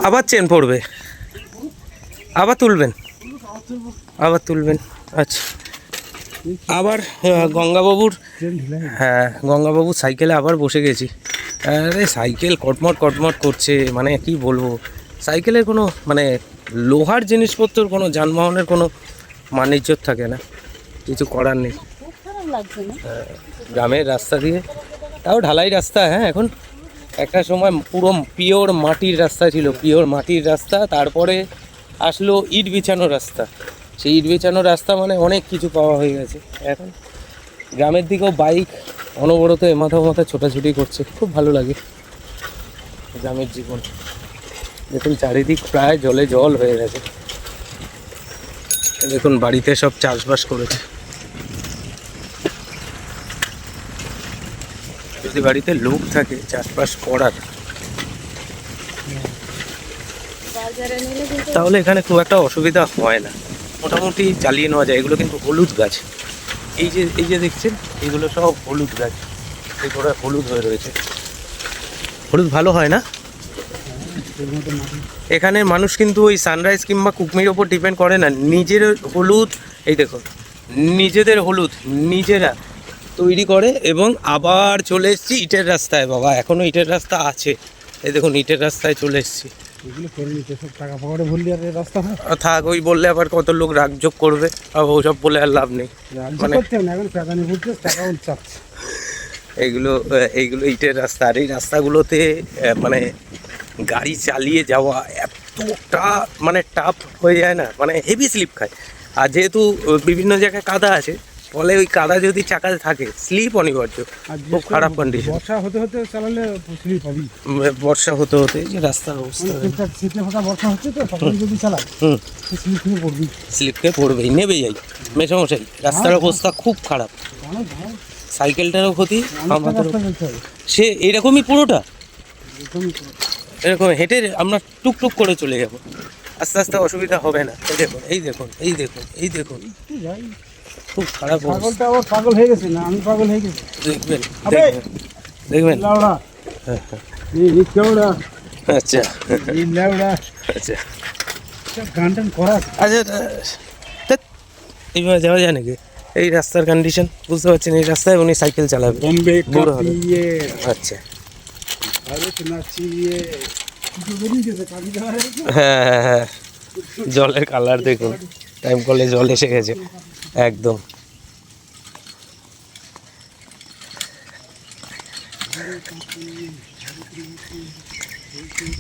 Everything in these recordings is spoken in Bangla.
আবার চেন পড়বে, আবার তুলবেন, আবার তুলবেন। আচ্ছা, আবার গঙ্গাবাবুর, হ্যাঁ গঙ্গাবাবুর সাইকেলে আবার বসে গেছি। আরে সাইকেল কটমট কটমট করছে, মানে কি বলবো, সাইকেলের কোনো মানে লোহার জিনিসপত্রর কোনো যানবাহনের কোনো মান ইজ্জত থাকে না, কিছু করার নেই। গ্রামের রাস্তা দিয়ে, তাও ঢালাই রাস্তা। হ্যাঁ, এখন একটা সময় পুরো পিওর মাটির রাস্তা ছিল, পিওর মাটির রাস্তা, তারপরে আসলো ইট বিছানো রাস্তা। সেই ইট বিছানো রাস্তা মানে অনেক কিছু পাওয়া হয়ে গেছে। এখন গ্রামের দিকেও বাইক অনবরত এমাথা ওমাথা ছোটাছুটি করছে, খুব ভালো লাগে গ্রামের জীবন। দেখুন চারিদিক প্রায় জলে জল হয়ে গেছে। দেখুন বাড়িতে সব চাষবাস করেছে। যদি বাড়িতে লোক থাকে চাষবাস করার, তাহলে এখানে খুব একটা অসুবিধা হয় না, মোটামুটি চালিয়ে নেওয়া যায়। এগুলো কিন্তু হলুদ গাছ, এই যে দেখছেন, এগুলো সব হলুদ গাছ, এই করে হলুদ হয়ে রয়েছে। হলুদ ভালো হয় না এখানে। মানুষ কিন্তু ওই সানরাইজ কিংবা কুকমির ওপর ডিপেন্ড করে না, নিজের হলুদ, এই দেখুন নিজেদের হলুদ নিজেরা তৈরি করে এবং আবার চলে এসেছি ইটের রাস্তায়। বাবা এখনও ইটের রাস্তা আছে, এই দেখুন ইটের রাস্তায় চলে এসেছি। থাক, ওই বললে আবার কত লোক রাগযোগ করবে, ওসব বলে আর লাভ নেই। মানে এইগুলো ইটের রাস্তা, আর এই রাস্তাগুলোতে মানে গাড়ি চালিয়ে যাওয়া এতটা মানে টাফ হয়ে যায় না, মানে হেভি স্লিপ খায়। আর যেহেতু বিভিন্ন জায়গায় কাদা আছে, ফলে ওই কাদা যদি চাকাতে থাকে স্লিপ অনিবার্য, খুব খারাপ কন্ডিশন। বর্ষা হতে হতে চালালে স্লিপ হবে, বর্ষা হতে হতে যে রাস্তার অবস্থা, বর্ষা হচ্ছে তো তখন যদি চালায় স্লিপ খেয়ে পড়বি, স্লিপ খেয়ে পড়বেই, নেবে যাই মেশামশাই। রাস্তার অবস্থা খুব খারাপ, সাইকেলটারও ক্ষতি, আমাদেরও। সে এইরকমই পুরোটা এরকম হেঁটে আমরা টুকটুক করে চলে যাব, আস্তে আস্তে অসুবিধা হবে না। এই দেখুন এই দেখুন এই দেখুন এই দেখুন, খুব খারাপ। পাগলটা আবার পাগল হয়ে গেছে না, আমি পাগল হয়ে গেছি। দেখবেন দেখবেন দেখবেন। আচ্ছা আচ্ছা, গান টান করা। আচ্ছা, এইভাবে যাওয়া যায় নাকি? এই রাস্তার কন্ডিশন বুঝতে পারছেন, এই রাস্তায় উনি সাইকেল চালাবে, বড় হবে। আচ্ছা, হ্যাঁ হ্যাঁ হ্যাঁ, জলের কালার দেখুন, টাইম কলে জল এসে গেছে একদম।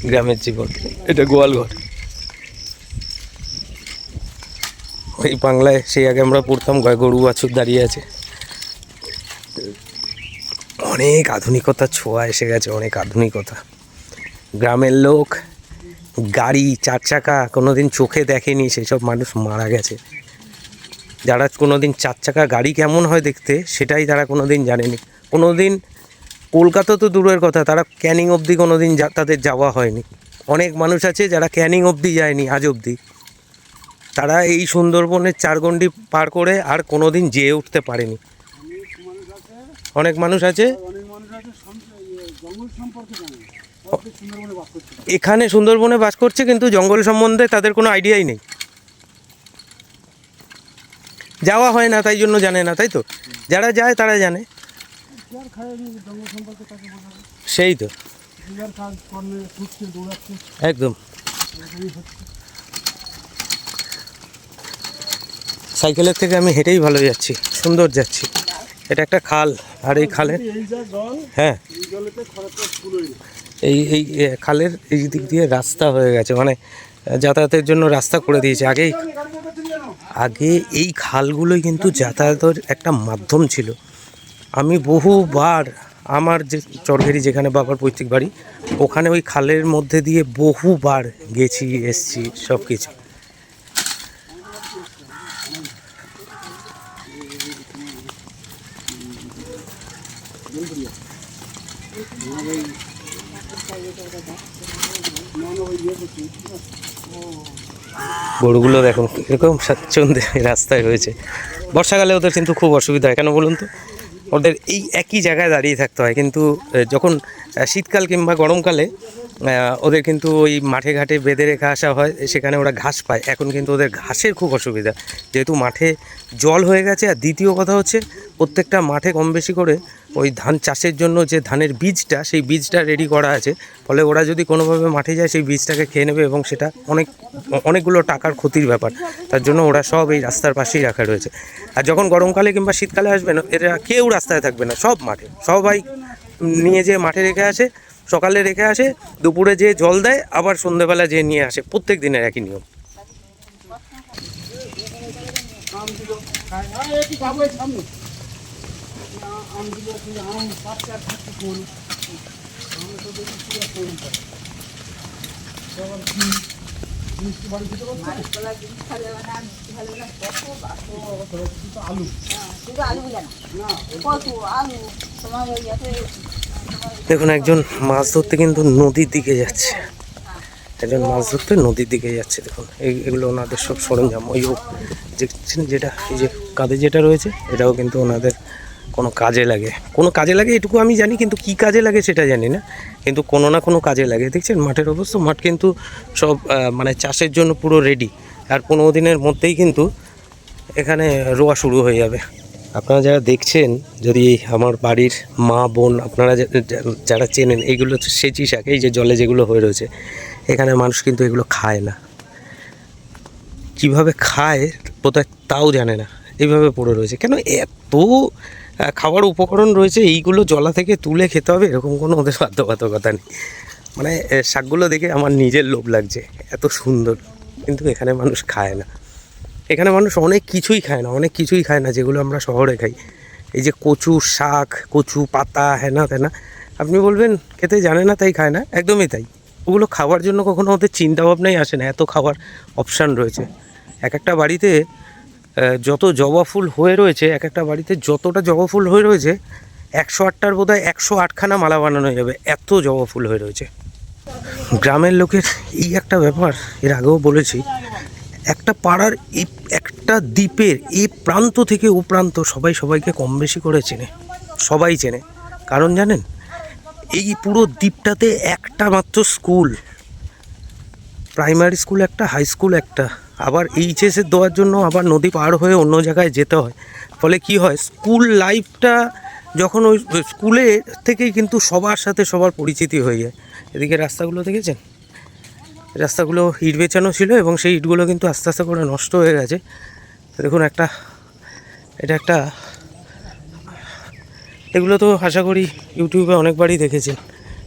গ্রামের জীবন, এটা গোয়ালঘর। ওই বাংলায় সেই আগে আমরা পড়তাম গরু বাছুর দাঁড়িয়ে আছে। অনেক আধুনিকতার ছোঁয়া এসে গেছে, অনেক আধুনিকতা। গ্রামের লোক গাড়ি চার চাকা কোনোদিন চোখে দেখেনি, সেসব মানুষ মারা গেছে। যারা কোনোদিন চার চাকা গাড়ি কেমন হয় দেখতে, সেটাই তারা কোনোদিন জানেনি। কোনোদিন কলকাতা তো দূরের কথা, তারা ক্যানিং অবধি কোনোদিন তাদের যাওয়া হয়নি। অনেক মানুষ আছে যারা ক্যানিং অবধি যায়নি আজ অবধি, তারা এই সুন্দরবনের চারগণ্ডি পার করে আর কোনোদিন যেয়ে উঠতে পারেনি। অনেক মানুষ আছে এখানে সুন্দরবনে বাস করছে, কিন্তু জঙ্গল সম্বন্ধে তাদের কোনো আইডিয়াই নেই, যাওয়া হয় না তাই জন্য জানে না, তাই তো? যারা যায় তারা জানে, সেই তো একদম। সাইকেলের থেকে আমি হেঁটেই ভালো যাচ্ছি, সুন্দর যাচ্ছি। এটা একটা খাল, আর এই খালের, হ্যাঁ এই খালের এই দিক দিয়ে রাস্তা হয়ে গেছে, মানে যাতায়াতের জন্য রাস্তা করে দিয়েছে। আগে এই খালগুলোই কিন্তু যাতায়াতের একটা মাধ্যম ছিল। আমি বহুবার আমার যে চরঘেরি, যেখানে বাবার পৈতৃক বাড়ি, ওখানে ওই খালের মধ্যে দিয়ে বহুবার গেছি এসছি সব কিছু। গরুগুলো দেখুন এরকম স্বাচ্ছন্দ্যে রাস্তায় রয়েছে। বর্ষাকালে ওদের কিন্তু খুব অসুবিধা হয়, কেন বলুন তো? ওদের এই একই জায়গায় দাঁড়িয়ে থাকতে হয়, কিন্তু যখন শীতকাল কিংবা গরমকালে ওদের কিন্তু ওই মাঠে ঘাটে বেঁধে রেখে আসা হয়, সেখানে ওরা ঘাস পায়। এখন কিন্তু ওদের ঘাসের খুব অসুবিধা, যেহেতু মাঠে জল হয়ে গেছে। আর দ্বিতীয় কথা হচ্ছে, প্রত্যেকটা মাঠে কম বেশি করে ওই ধান চাষের জন্য যে ধানের বীজটা, সেই বীজটা রেডি করা আছে। ফলে ওরা যদি কোনোভাবে মাঠে যায়, সেই বীজটাকে খেয়ে নেবে এবং সেটা অনেকগুলো টাকার ক্ষতির ব্যাপার। তার জন্য ওরা সব এই রাস্তার পাশেই রাখা রয়েছে। আর যখন গরমকালে কিংবা শীতকালে আসবে না, এরা কেউ রাস্তায় থাকবে না, সব মাঠে, সবাই নিয়ে যেয়ে মাঠে রেখে আসে। সকালে রেখে আসে, দুপুরে যেয়ে জল দেয়, আবার সন্ধ্যেবেলা যেয়ে নিয়ে আসে। প্রত্যেক দিনের একই নিয়ম। দেখুন, একজন মাছ ধরতে কিন্তু নদীর দিকে যাচ্ছে। একজন মাছ ধরতে নদীর দিকে যাচ্ছে। দেখুন, এগুলো ওনাদের সব সরঞ্জাম। ওই দেখছেন যেটা, এই যে কাঁধে যেটা রয়েছে, এটাও কিন্তু ওনাদের কোনো কাজে লাগে, এটুকু আমি জানি, কিন্তু কি কাজে লাগে সেটা জানি না, কিন্তু কোনো না কোনো কাজে লাগে। দেখছেন মাঠের অবস্থা, মাঠ কিন্তু সব মানে চাষের জন্য পুরো রেডি। আর 15 দিনের মধ্যেই কিন্তু এখানে রোয়া শুরু হয়ে যাবে। আপনারা যারা দেখছেন, যদি আমার বাড়ির মা বোন আপনারা যারা চেনেন, এইগুলো হচ্ছে সেচি শাক। এই যে জলে যেগুলো হয়ে রয়েছে, এখানে মানুষ কিন্তু এগুলো খায় না। কিভাবে খায় বোধহয় তাও জানে না, এইভাবে পড়ে রয়েছে। কেন এত খাবার উপকরণ রয়েছে, এইগুলো জলা থেকে তুলে খেতে হবে, এরকম কোনো ওদের বাধ্যবাধকতা নেই। মানে শাকগুলো দেখে আমার নিজের লোভ লাগছে, এত সুন্দর। কিন্তু এখানে মানুষ খায় না। এখানে মানুষ অনেক কিছুই খায় না, যেগুলো আমরা শহরে খাই। এই যে কচু শাক, কচু পাতা, হেনা তেনা, আপনি বলবেন খেতে জানে না তাই খায় না, একদমই তাই। ওগুলো খাওয়ার জন্য কখনো ওদের চিন্তাভাবনাই আসে না, এত খাবার অপশান রয়েছে। এক একটা বাড়িতে যত জবা ফুল হয়ে রয়েছে, এক একটা বাড়িতে যতটা জবা ফুল হয়ে রয়েছে, 108টার বোধহয় 108খানা মালা বানানো যাবে, এত জবা ফুল হয়ে রয়েছে। গ্রামের লোকের এই একটা ব্যাপার, এর আগেও বলেছি, একটা পাড়ার এই একটা দ্বীপের এই প্রান্ত থেকে ও প্রান্ত সবাই সবাইকে কম বেশি করে চেনে, সবাই চেনে। কারণ জানেন, এই পুরো দ্বীপটাতে একটা মাত্র স্কুল, প্রাইমারি স্কুল একটা, হাই স্কুল একটা, আবার এইচএসের দেওয়ার জন্য আবার নদী পার হয়ে অন্য জায়গায় যেতে হয়। ফলে কি হয়, স্কুল লাইফটা যখন ওই স্কুলে থেকেই কিন্তু সবার সাথে সবার পরিচিতি হয়ে যায়। এদিকে রাস্তাগুলো দেখেছেন, রাস্তাগুলো ইট বেচানো ছিল এবং সেই ইটগুলো কিন্তু আস্তে আস্তে করে নষ্ট হয়ে গেছে। দেখুন এটা একটা, এগুলো তো আশা করি ইউটিউবে অনেকবারই দেখেছেন।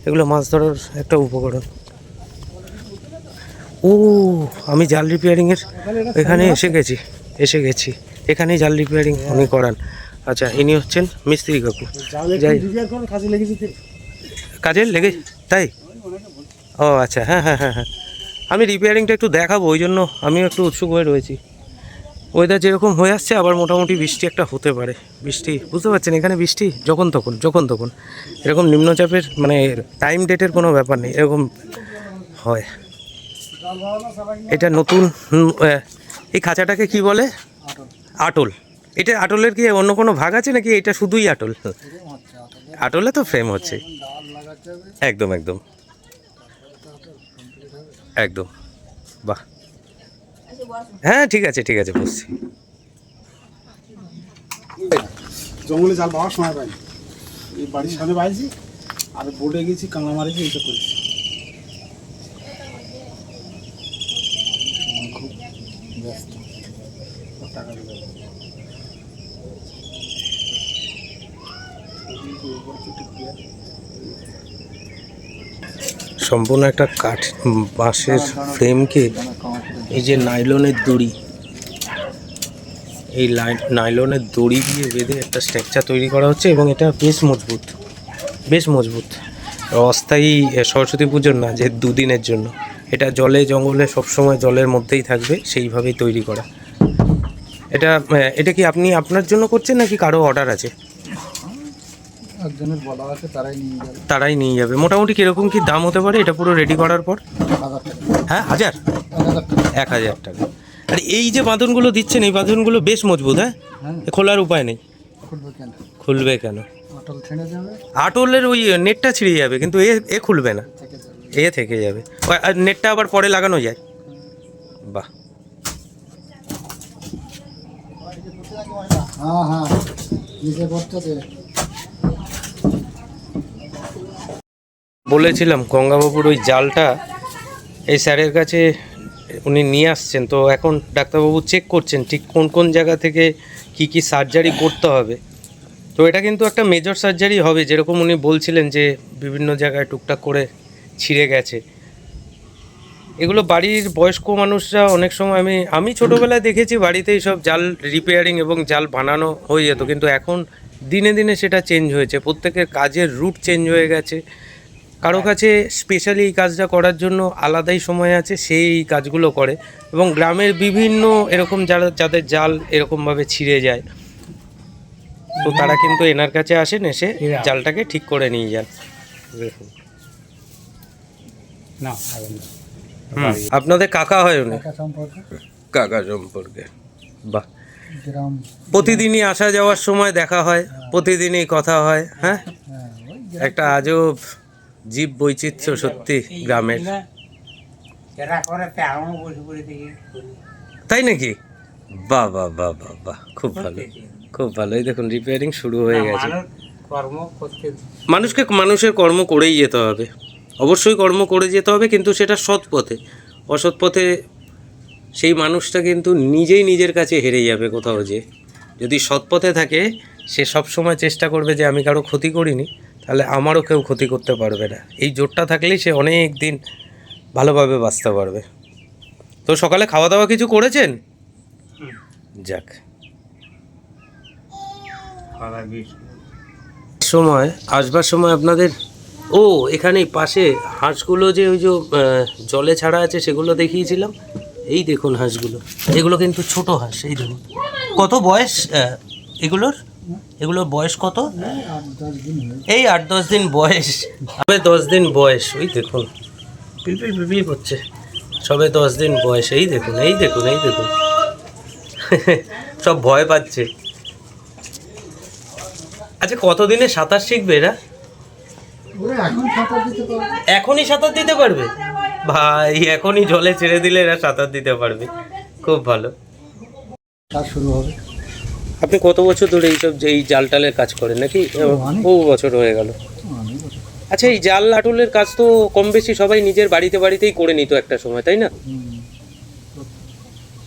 এগুলো মাছ ধরার একটা উপকরণ। ও, আমি জাল রিপেয়ারিংয়ের এখানে এসে গেছি। এখানেই জাল রিপেয়ারিং উনি করান। আচ্ছা, ইনি হচ্ছেন মিস্ত্রি কাকু। যাই, কাজে লেগে তাই? ও আচ্ছা, হ্যাঁ, আমি রিপেয়ারিংটা একটু দেখাবো, ওই জন্য আমিও একটু উৎসুক হয়ে রয়েছি। ওয়েদার যেরকম হয়ে আসছে, আবার মোটামুটি বৃষ্টি একটা হতে পারে। বৃষ্টি, বুঝতে পারছেন, এখানে বৃষ্টি যখন তখন এরকম নিম্নচাপের মানে টাইম ডেটের কোনো ব্যাপার নেই, এরকম হয়। এটা নতুন, এই খাঁচাটাকে কি বলে? আটল। এটা আটলের কি অন্য কোনো ভাগ আছে নাকি এটা শুধুই আটল? আটলে তো ফ্রেম হচ্ছে, একদম বাহ, হ্যাঁ ঠিক আছে বুঝছি। জঙ্গলে জাল পাওয়ার সময় পাইনি, এই বাড়ির সামনে বাইছি আর বোটে গেছি, কাঁকড়া মারেছি, এইসব করেছি। খুব ব্যস্ত, টাকা দিতে হবে। সম্পূর্ণ একটা কাঠ বাঁশের ফ্রেমকে এই যে নাইলনের দড়ি, এই নাইলনের দড়ি দিয়ে বেঁধে একটা স্ট্রাকচার তৈরি করা হচ্ছে এবং এটা বেশ মজবুত। অস্থায়ী সরস্বতী পুজোর না, যে 2 দিনের জন্য। এটা জলে জঙ্গলে সবসময় জলের মধ্যেই থাকবে, সেইভাবেই তৈরি করা। এটা কি আপনি আপনার জন্য করছেন নাকি কারো অর্ডার আছে? একজনের বলা আছে, তারাই নিয়ে যাবে। মোটামুটি কীরকম কি দাম হতে পারে এটা পুরো রেডি করার পর? 1000 টাকা। হ্যাঁ, 1000 টাকা। আর এই যে বাঁধনগুলো দিচ্ছেন, এই বাঁধনগুলো বেশ মজবুত, হ্যাঁ, খোলার উপায় নেই। খুলবে কেন? খুলবে কেন? আটল ছেড়ে যাবে, আটলের ওই নেটটা ছিঁড়ে যাবে, কিন্তু এ খুলবে না, থেকে যাবে। এ থেকে যাবে। আর নেটটা আবার পরে লাগানো যায়। বাহ, হ্যাঁ হ্যাঁ, নিচে পড়তেছে। বলেছিলাম গঙ্গাবাবুর ওই জালটা এই স্যারের কাছে উনি নিয়ে আসছেন, তো এখন ডাক্তারবাবু চেক করছেন ঠিক কোন কোন জায়গা থেকে কি কি সার্জারি করতে হবে। তো এটা কিন্তু একটা মেজর সার্জারি হবে, যেরকম উনি বলছিলেন যে বিভিন্ন জায়গায় টুকটাক করে ছিঁড়ে গেছে। এগুলো বাড়ির বয়স্ক মানুষরা অনেক সময়, আমি ছোটোবেলায় দেখেছি বাড়িতেই সব জাল রিপেয়ারিং এবং জাল বানানো হয়ে যেত, কিন্তু এখন দিনে দিনে সেটা চেঞ্জ হয়েছে, প্রত্যেকের কাজের রুট চেঞ্জ হয়ে গেছে। কারো কাছে স্পেশালি এই কাজটা করার জন্য আলাদাই সময় আছে, সেই এই কাজগুলো করে। এবং গ্রামের বিভিন্ন এরকম যাদের জাল এরকমভাবে ছিঁড়ে যায়, তো তারা কিন্তু এনার কাছে আসেন, এসে জালটাকে ঠিক করে নিয়ে যান। দেখুন, না আপনাদের কাকা হয় উনি? টাকা সম্পর্কে কাকা সম্পর্কে। বাহ, গ্রাম, প্রতিদিনই আসা যাওয়ার সময় দেখা হয়, প্রতিদিনই কথা হয়। হ্যাঁ, হ্যাঁ ওই একটা আজব জীব বৈচিত্র্য সত্যি গ্রামের, এরা করে এমন বসে পড়ে থেকে তাই নাকি? বাহ বাহ বাহ বাহ বাহ, খুব ভালো, খুব ভালো। এই দেখুন রিপেয়ারিং শুরু হয়ে গেছে। কর্ম করতে মানুষের কর্ম করেই যেতে হবে, অবশ্যই কর্ম করে যেতে হবে, কিন্তু সেটা সৎ পথে। অসৎ পথে সেই মানুষটা কিন্তু নিজেই নিজের কাছে হেরে যাবে কোথাও যে। যদি সৎ পথে থাকে, সে সব সময় চেষ্টা করবে যে আমি কারো ক্ষতি করিনি, তাহলে আমারও কেউ ক্ষতি করতে পারবে না। এই জোরটা থাকলেই সে অনেক দিন ভালোভাবে বাঁচতে পারবে। তো সকালে খাওয়া দাওয়া কিছু করেছেন? যাক, সময় আসবার সময় আপনাদের এখানেই পাশে হাঁসগুলো যে ওই যে জলে ছাড়া আছে সেগুলো দেখিয়েছিলাম। এই দেখুন হাঁসগুলো, এগুলো কিন্তু ছোট হাঁস। এই দেখুন কত বয়স এগুলোর বয়স কত? এই 8-10 দিন বয়স, সবে 10 দিন বয়স। ওই দেখুন পিলপিল পিলপিল করছে, সবে 10 দিন বয়স। এই দেখুন এই দেখুন এই দেখুন সব ভয় পাচ্ছে। আচ্ছা, কতদিনে সাঁতার শিখবে এরা? এখনই সাঁতার দিতে পারবে? ভাই, এখনই জলে ছেড়ে দিলে এরা সাঁতার দিতে পারবে। খুব ভালো। শুরু হবে। আপনি কত বছর ধরে এই জাল টালের কাজ করেন নাকি? বহু বছর হয়ে গেল। আচ্ছা, এই জাল আটলের কাজ তো কম বেশি সবাই নিজের বাড়িতেই করে নিত একটা সময়, তাই না?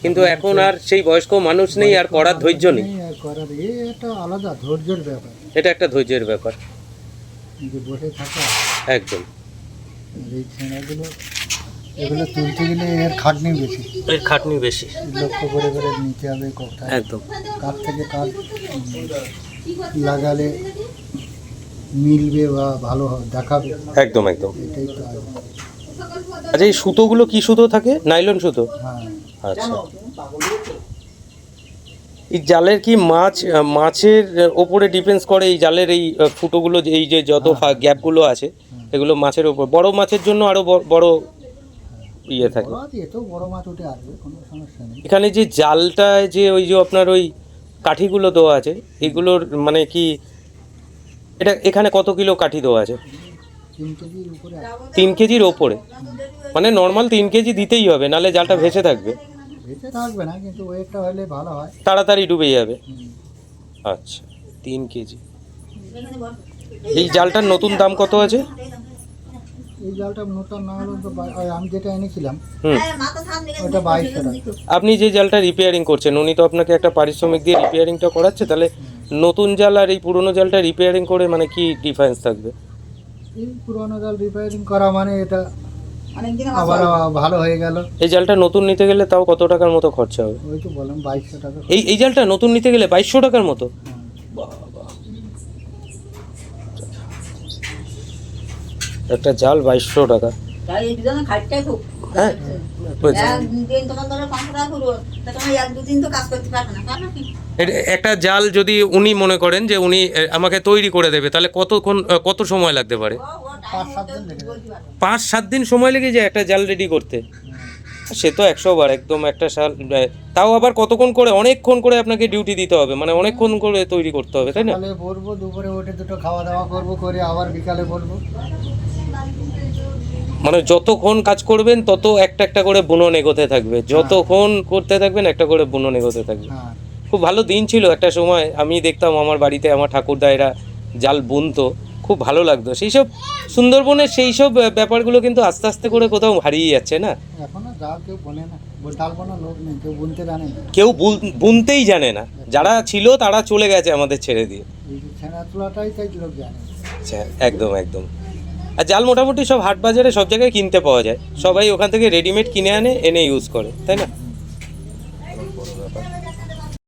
কিন্তু এখন আর সেই বয়স্ক মানুষ নেই, আর করার ধৈর্য নেই। এটা আলাদা ধৈর্যের ব্যাপার, এটা একটা ধৈর্যের ব্যাপার, বসে থাকা একদম। এই ছেঁড়াগুলো এগুলো তুলতে গেলে এর খাটনি বেশি, লক্ষ্য করে করে নিতে হবে কোথায়, একদম কাঠ থেকে কাঠ লাগালে মিলবে বা ভালো হবে দেখাবে। একদম একদম। এটাই তো। আচ্ছা, এই সুতোগুলো কি সুতো থাকে? নাইলন সুতো? হ্যাঁ। আচ্ছা, এই জালের কি মাছের ওপরে ডিপেন্ডস করে? এই জালের এই ফুটোগুলো, এই যে যত গ্যাপগুলো আছে, এগুলো মাছের ওপর। বড় মাছের জন্য আরো বড় ইয়ে থাকে। এত বড় মাছ উঠে আসবে, কোনো সমস্যা নেই। এখানে যে জালটায় যে ওই যে আপনার ওই কাঠিগুলো দেওয়া আছে, এগুলোর মানে কি, এটা এখানে কত কিলো কাঠি দেওয়া আছে? 3 কেজির উপরে। 3 কেজির ওপরে? মানে নর্মাল 3 কেজি দিতেই হবে, নাহলে জালটা ভেসে থাকবে। ভেসে থাকবে না, কিন্তু ওয়েটটা হলে ভালো হয়, তাড়াতাড়ি ডুবে যাবে। আচ্ছা, 3 কেজি। এই জালটার নতুন দাম কত আছে? এই জালটা নতুন না হলো তো আমি যেটা এনেছিলাম হুম, ওটা 2200 টাকা। আপনি যে জালটা রিপেয়ারিং করছেন, উনি তো আপনাকে একটা পারিশ্রমিক দিয়ে রিপেয়ারিংটা করাচ্ছে, তাহলে নতুন জাল আর এই পুরনো জালটা রিপেয়ারিং করে মানে কি ডিফারেন্স থাকবে? এই পুরনো জাল রিপেয়ারিং করা মানে এটা আবার ভালো হয়ে গেল। এই জালটা নতুন নিতে গেলে তাও কত টাকার মতো খরচা হবে? ওই তো বললাম 2200 টাকা। এই জালটা নতুন নিতে গেলে 2200 টাকার মতো? একটা জাল 2200 টাকা। হ্যাঁ, একটা জাল যদি উনি মনে করেন যে উনি আমাকে তৈরি করে দেবে, তাহলে কত সময় লাগতে পারে? 5-7 দিন লেগে যাবে। 5-7 দিন সময় লেগে যায় একটা জাল রেডি করতে? সে তো 100 বার একদম একটা শাল তাও আবার কতক্ষণ করে অনেকক্ষণ করে আপনাকে ডিউটি দিতে হবে মানে অনেকক্ষণ করে তৈরি করতে হবে তাই না? সকালে ভরবো, দুপুরে উঠে দুটো খাওয়া দাওয়া করবো, করে আবার বিকালে ভরবো। মানে যতক্ষণ কাজ করবেন তত একটা একটা করে বুনন এগোতে থাকবে, যতক্ষণ করতে থাকবেন একটা করে বুনন এগোতে থাকবে। হ্যাঁ, খুব ভালো দিন ছিল একটা সময়, আমি দেখতাম আমার বাড়িতে আমার ঠাকুরদা এরা জাল বুনতো, খুব ভালো লাগতো। সেই সব সুন্দরবনের সেই সব ব্যাপারগুলো কিন্তু আস্তে আস্তে করে কোথাও হারিয়ে যাচ্ছে না, এখনো যা কেউ বোনে না, ডাল বোনা লোক নেই, কেউ বুনতে জানে না। কেউ বুনতেই জানে না, যারা ছিল তারা চলে গেছে আমাদের ছেড়ে দিয়ে। এই যে ছেঁড়া তোলাটাই তাই লোক জানে। আচ্ছা, একদম একদম। আর জাল মোটামুটি সব হাট বাজারে সব জায়গায় কিনতে পাওয়া যায়, সবাই ওখান থেকে রেডিমেড কিনে আনে এনে ইউজ করে, তাই না?